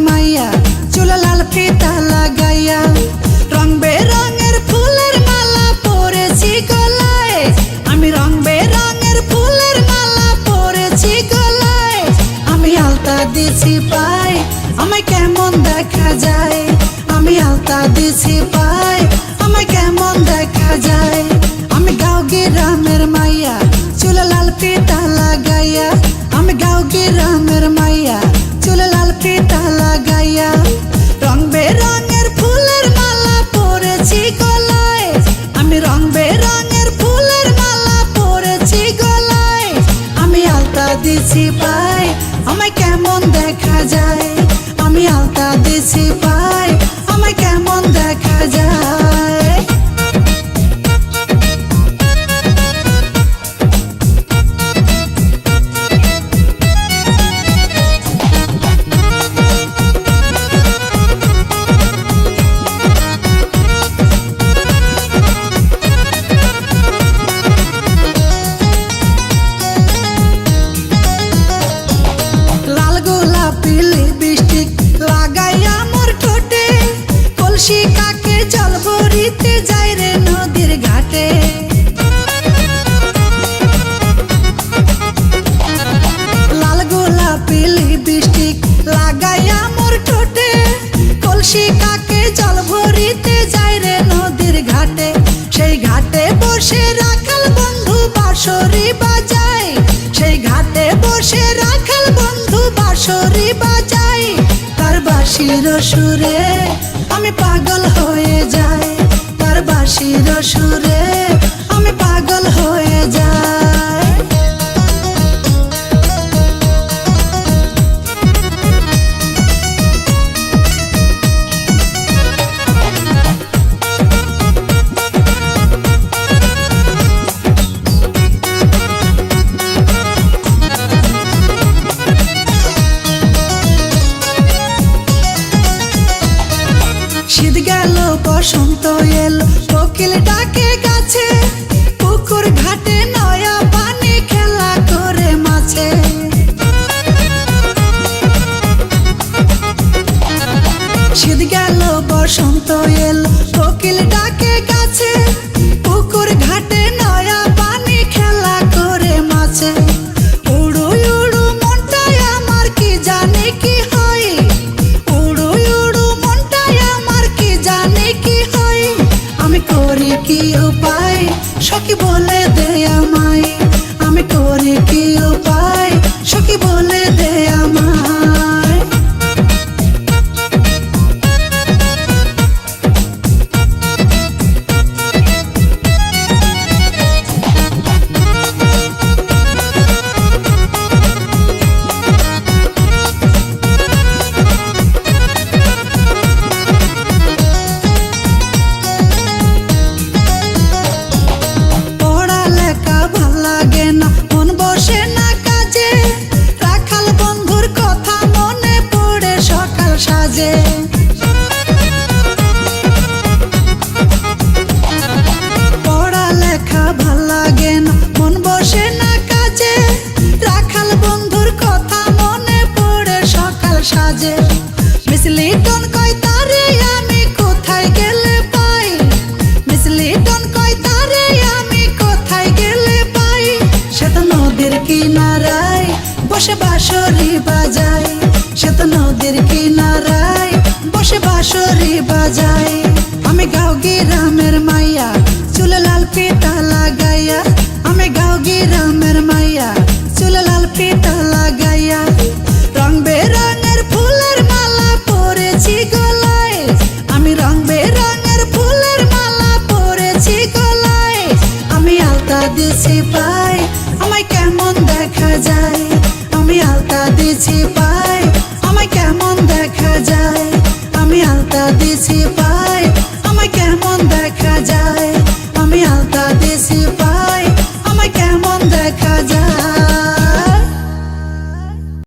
মাইয়া চুলে লাল ফিতা লাগাইয়া রং বেরঙের ফুলের মালা পরেছি গলায় আমি রং বেরঙের ফুলের মালা পরেছি গলায় আমি আলতা দিছি পাই আমায় কেমন দেখা যায় আমি আলতা দিছি পাই আমায় কেমন দেখা যায় আমি গাঁও গ্রামের মাইয়া চুলে লাল ফিতা লাগাইয়া আমি গাঁও গ্রামের মাইয়া চুলে লাল ফিতা লাগাইয়া রং বেরঙের ফুলের মালা পরেছি গলায় আমি রং বেরঙের ফুলের মালা পরেছি গলায় আমি আলতা দিছি পাই আমায় কেমন দেখা যায় আমি আলতা দিছি পাই আমায় কেমন দেখা যায় কাকে জল ভরিতে যাই রে নদীর ঘাটে লাল গোলাপি লিপস্টিক লাগাইয়া মোর ঠোঁটে কলসি কাকে জল ভরিতে যাই রে নদীর ঘাটে সেই ঘাটে বসে রাখাল বন্ধু বাঁশরি বাজায় সেই ঘাটে বসে রাখাল বন্ধু বাঁশরি বাজায় তার বাঁশির সুরে আমি পাগল হয়ে যাই তার বাঁশির সুরে আমি পাগল হয়ে যাই শীত গেল বসন্ত এলো কোকিল ডাকে গাছে পুকুর ঘাটে নয়া পানি খেলা করে মাছে শীত গেল বসন্ত এলো কোকিল ডাকে গাছে পুকুর ঘাটে নয়া পানি খেলা করে মাছে উড়ু উড়ু মনটায় আমার কি জানে কি হয় উড়ু উড়ু মনটায় আমার কি জানে কি হয় আমি করি কি উপায় সখী বলে দে আমায় আমি করি কি উপায় সখী বলে দে আমায় সাজে পড়ালেখা ভাল লাগে না মন বসে না কাজে রাখাল বন্ধুর কথা মনে পড়ে সকাল সাজে মিসলি টন কয় তারে আমি কোথায় গেলে পাই মিসলি টন কয় তারে আমি কোথায় গেলে পাই সে তো নদীর কিনারায় বসে বাঁশরি বাজায় সে তো নদীর কিনারায় বসে বাঁশরি বাজায় আমি গাঁও গ্রামের মাইয়া চুলে লাল ফিতা লাগাইয়া আমি গাঁও গ্রামের মাইয়া চুলে লাল ফিতা লাগাইয়া রং বেরঙের ফুলের মালা পরেছি গলায় আমি রং বেরঙের ফুলের মালা পরেছি গলায় আমি আলতা দিছি পাই আমায় কেমন দেখা যায় আমি আলতা দিছি পাই আমায় কেমন দেখা যায় আমি আলতা দিছি পাই আমায় কেমন দেখা যায় আমি আলতা দিছি পাই আমায় কেমন দেখা